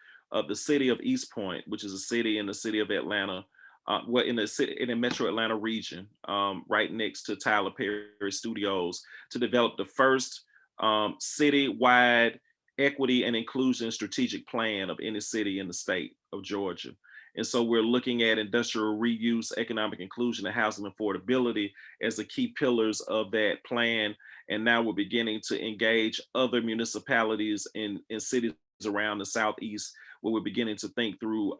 the city of East Point, which is a city in the city of Atlanta, in the Metro Atlanta region, right next to Tyler Perry Studios, to develop the first citywide equity and inclusion strategic plan of any city in the state of Georgia. And so we're looking at industrial reuse, economic inclusion, and housing affordability as the key pillars of that plan. And now we're beginning to engage other municipalities in cities around the Southeast, where we're beginning to think through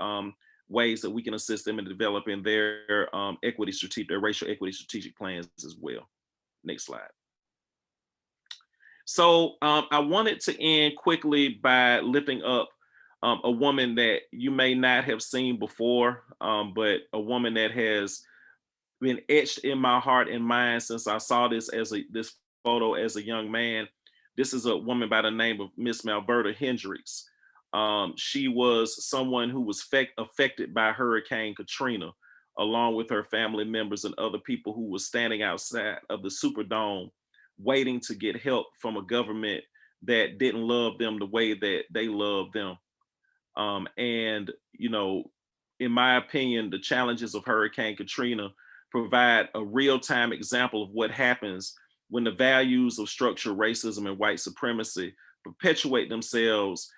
ways that we can assist them in developing their racial equity strategic plans as well. Next slide. So I wanted to end quickly by lifting up a woman that you may not have seen before, but a woman that has been etched in my heart and mind since I saw this photo as a young man. This is a woman by the name of Miss Malverta Hendricks. She was someone who was affected by Hurricane Katrina, along with her family members and other people who were standing outside of the Superdome, waiting to get help from a government that didn't love them the way that they loved them. And, you know, in my opinion, the challenges of Hurricane Katrina provide a real-time example of what happens when the values of structural racism and white supremacy perpetuate themselves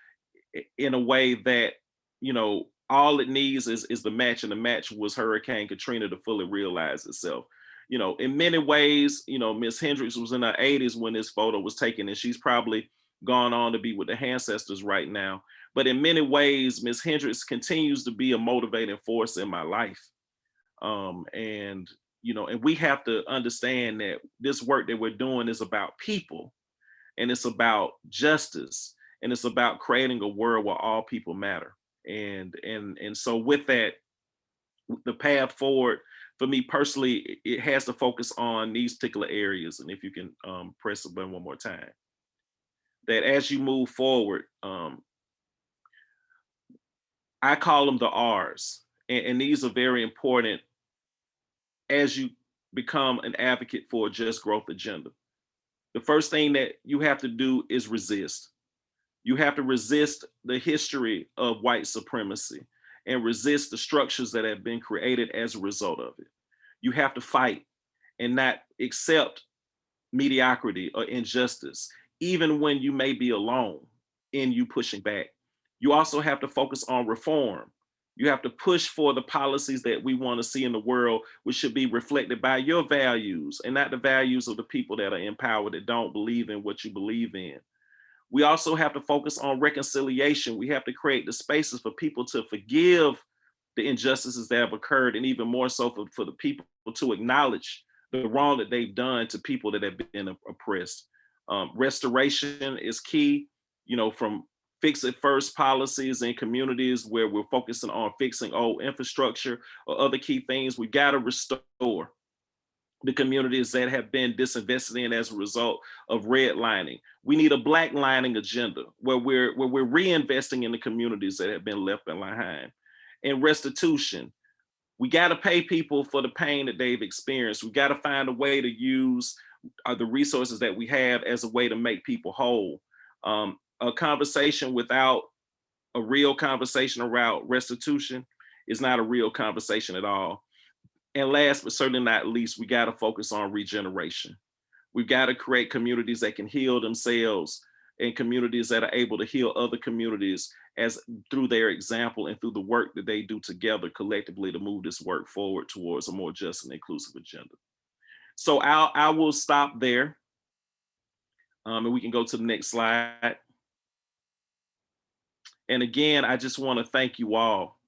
in a way that, you know, all it needs is the match, and the match was Hurricane Katrina to fully realize itself. You know, in many ways, you know, Miss Hendricks was in her 80s when this photo was taken, and she's probably gone on to be with the ancestors right now. But in many ways, Miss Hendricks continues to be a motivating force in my life. And, you know, and we have to understand that this work that we're doing is about people, and it's about justice, and it's about creating a world where all people matter. And so with that, the path forward for me personally, it has to focus on these particular areas. And if you can press the button one more time, that as you move forward, I call them the R's, and these are very important as you become an advocate for a just growth agenda. The first thing that you have to do is resist. You have to resist the history of white supremacy and resist the structures that have been created as a result of it. You have to fight and not accept mediocrity or injustice, even when you may be alone in you pushing back. You also have to focus on reform. You have to push for the policies that we want to see in the world, which should be reflected by your values and not the values of the people that are in power that don't believe in what you believe in. We also have to focus on reconciliation. We have to create the spaces for people to forgive the injustices that have occurred, and even more so for the people to acknowledge the wrong that they've done to people that have been oppressed. Restoration is key, you know, from fix it first policies in communities where we're focusing on fixing old infrastructure or other key things. We got to restore the communities that have been disinvested in as a result of redlining. We need a black lining agenda where we're reinvesting in the communities that have been left behind. And restitution, we got to pay people for the pain that they've experienced. We got to find a way to use the resources that we have as a way to make people whole. A conversation without a real conversation around restitution is not a real conversation at all. And last but certainly not least, we got to focus on regeneration. We've got to create communities that can heal themselves and communities that are able to heal other communities as through their example and through the work that they do together collectively to move this work forward towards a more just and inclusive agenda. So I will stop there, and we can go to the next slide. And again, I just want to thank you all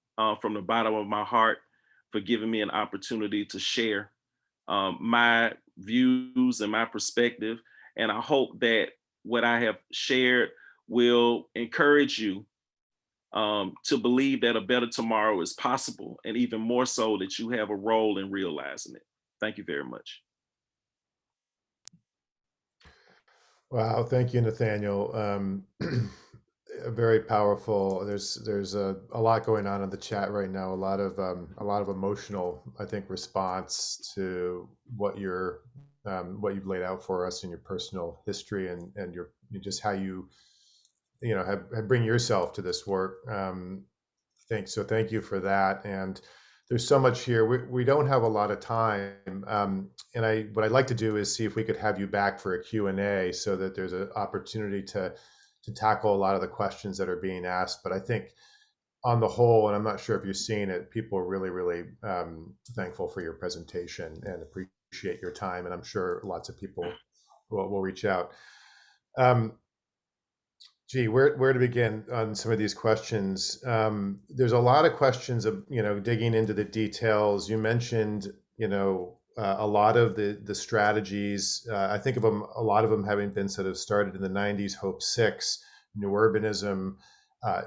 from the bottom of my heart for giving me an opportunity to share my views and my perspective. And I hope that what I have shared will encourage you to believe that a better tomorrow is possible, and even more so that you have a role in realizing it. Thank you very much. Wow, thank you, Nathaniel. Very powerful. There's a lot going on in the chat right now. A lot of emotional, I think, response to what what you've laid out for us in your personal history and your just how you have bring yourself to this work. Thank you for that. And there's so much here. We don't have a lot of time. And what I'd like to do is see if we could have you back for a Q&A so that there's an opportunity to tackle a lot of the questions that are being asked. But I think on the whole, and I'm not sure if you've seen it, people are really, really thankful for your presentation and appreciate your time. And I'm sure lots of people will reach out. Gee, where to begin on some of these questions? There's a lot of questions of, digging into the details. You mentioned, a lot of the strategies. I think of them, a lot of them having been sort of started in the 90s, Hope 6, New Urbanism,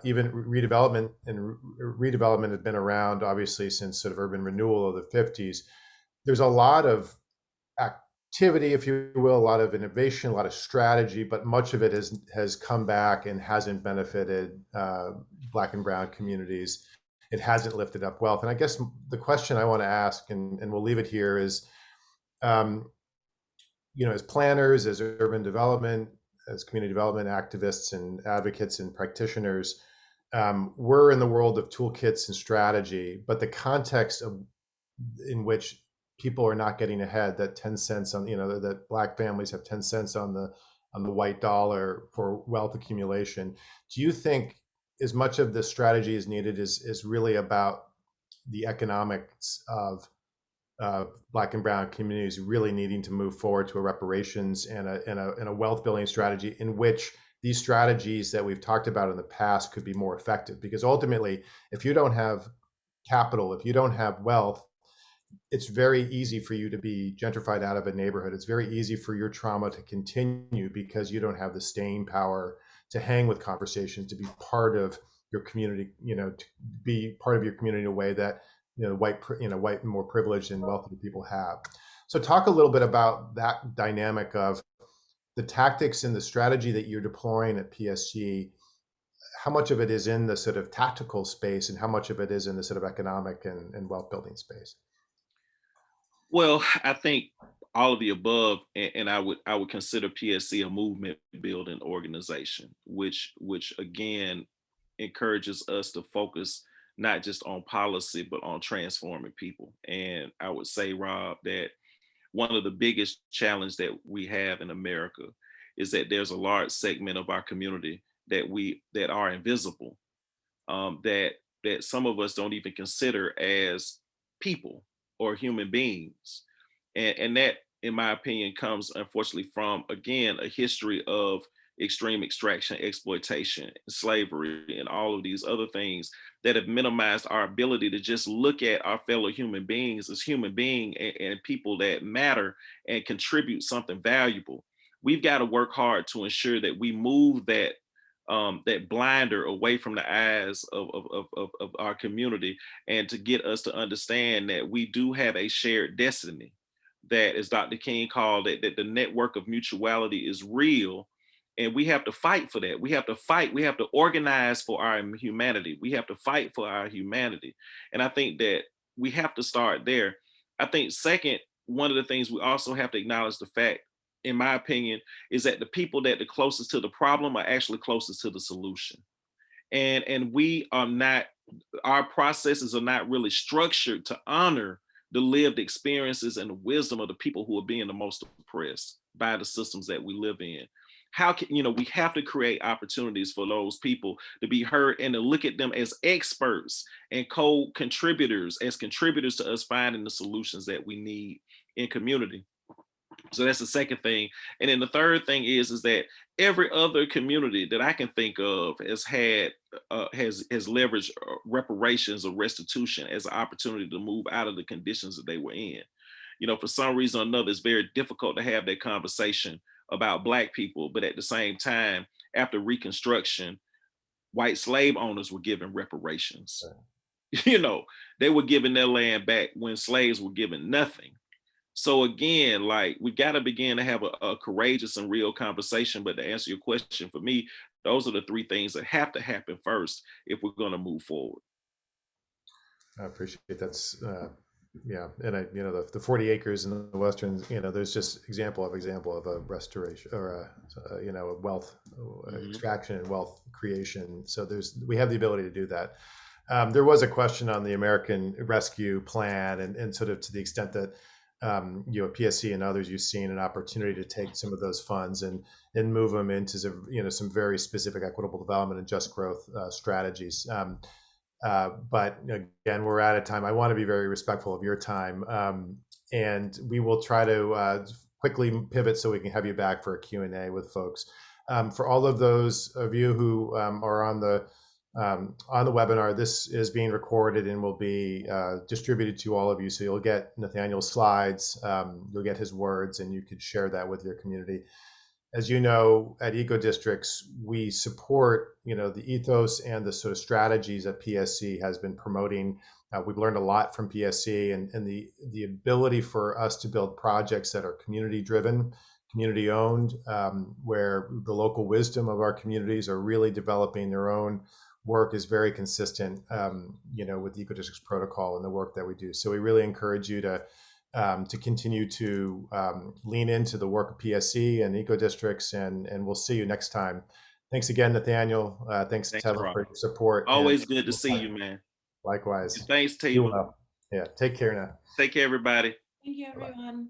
even redevelopment. And redevelopment had been around, obviously, since sort of urban renewal of the 50s. There's a lot of activity, if you will, a lot of innovation, a lot of strategy, but much of it has come back and hasn't benefited Black and Brown communities. It hasn't lifted up wealth. And I guess the question I want to ask, and we'll leave it here, is, as planners, as urban development, as community development activists and advocates and practitioners, we're in the world of toolkits and strategy, but the context in which people are not getting ahead, that 10 cents on, that Black families have 10 cents on the white dollar for wealth accumulation. Do you think as much of the strategy is needed is really about the economics of Black and Brown communities really needing to move forward to a reparations and a wealth building strategy in which these strategies that we've talked about in the past could be more effective? Because ultimately, if you don't have capital, if you don't have wealth, it's very easy for you to be gentrified out of a neighborhood. It's very easy for your trauma to continue because you don't have the staying power to hang with conversations, to be part of your community, to be part of your community in a way that, white, more privileged and wealthy people have. So talk a little bit about that dynamic of the tactics and the strategy that you're deploying at PSG. How much of it is in the sort of tactical space and how much of it is in the sort of economic and wealth building space? Well, I think all of the above, and I would consider PSC a movement building organization, which again encourages us to focus not just on policy but on transforming people. And I would say, Rob, that one of the biggest challenges that we have in America is that there's a large segment of our community that are invisible, that some of us don't even consider as people or human beings. And that, in my opinion, comes unfortunately from, again, a history of extreme extraction, exploitation, slavery, and all of these other things that have minimized our ability to just look at our fellow human beings as human beings and people that matter and contribute something valuable. We've got to work hard to ensure that we move that that blinder away from the eyes of our community, and to get us to understand that we do have a shared destiny, that, as Dr. King called it, that the network of mutuality is real. And we have to fight for that. We have to fight. We have to organize for our humanity. We have to fight for our humanity. And I think that we have to start there. I think, second, one of the things we also have to acknowledge the fact, in my opinion, is that the people that are closest to the problem are actually closest to the solution. And we are not our processes are not really structured to honor the lived experiences and the wisdom of the people who are being the most oppressed by the systems that we live in. How can, we have to create opportunities for those people to be heard and to look at them as experts and co-contributors, as contributors to us finding the solutions that we need in community. So that's the second thing. And then the third thing is that every other community that I can think of has had has leveraged reparations or restitution as an opportunity to move out of the conditions that they were in. For some reason or another, it's very difficult to have that conversation about Black people, but at the same time, after Reconstruction, white slave owners were given reparations. They were given their land back when slaves were given nothing. So again, like, we got to begin to have a courageous and real conversation. But to answer your question, for me, those are the three things that have to happen first if we're going to move forward. I appreciate that's yeah, and the 40 acres in the western, there's just example of a restoration or a wealth extraction and wealth creation. So we have the ability to do that. There was a question on the American Rescue Plan, and sort of to the extent that PSC and others, you've seen an opportunity to take some of those funds and move them into some very specific equitable development and just growth strategies. But again, we're out of time. I want to be very respectful of your time, and we will try to quickly pivot so we can have you back for a Q&A with folks. For all of those of you who are on the webinar, this is being recorded and will be distributed to all of you. So you'll get Nathaniel's slides, you'll get his words, and you could share that with your community. As you know, at Eco Districts, we support, the ethos and the sort of strategies that PSC has been promoting. We've learned a lot from PSC and the ability for us to build projects that are community driven, community owned, where the local wisdom of our communities are really developing their own work is very consistent, with the Eco Districts protocol and the work that we do. So we really encourage you to continue to lean into the work of PSC and Eco Districts, and we'll see you next time. Thanks again, Nathaniel. Thanks Teva, for your support. Always good to see you, man. Likewise. And thanks, Teva. Yeah, take care now. Take care, everybody. Thank you, everyone.